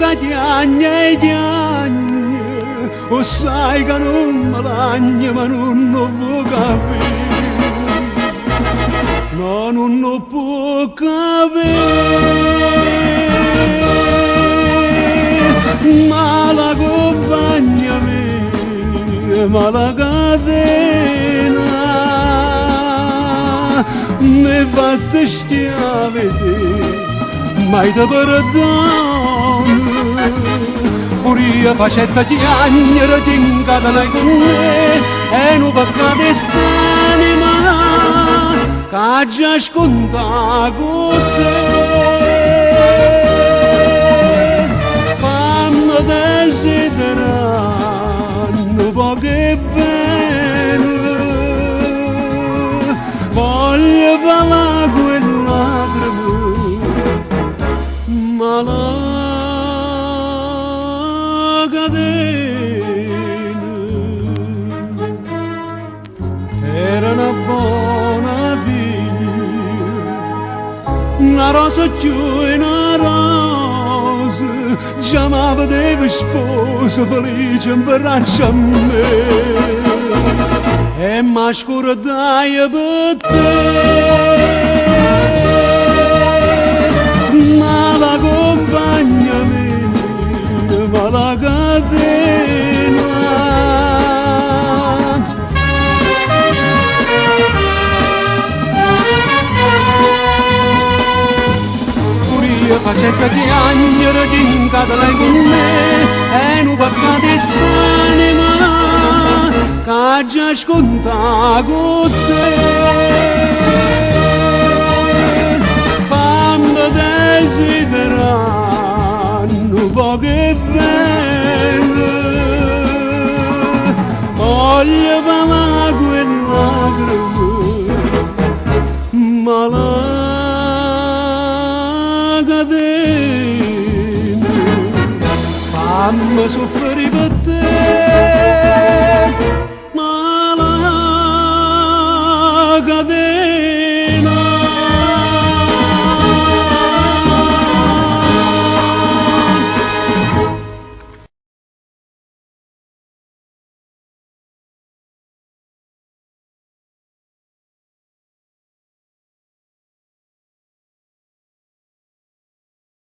che chiagna, o sai che non mi lagna ma non lo può capire, no, non lo può capire, ma la compagna mia, ma la catena mi fatta stiare mai da perdono, pure io facetta chiagnere t'incatenai con me e non peccate st'anima che già sconta con te, fammi desiderare un po' che bene, voglio parlare quella ma la catena era una buona figlia, una rosa più e una rosa, già mi vedeva sposa felice in braccio a me e mi scordai per te. Ma la compagna mia, ma la catena pure io facetta chiagnere t'incatenai con me e non peccate st'anima che già sconta con te, desiderando poche bene, voglio parlare quella ma la catena fammi soffrire per te.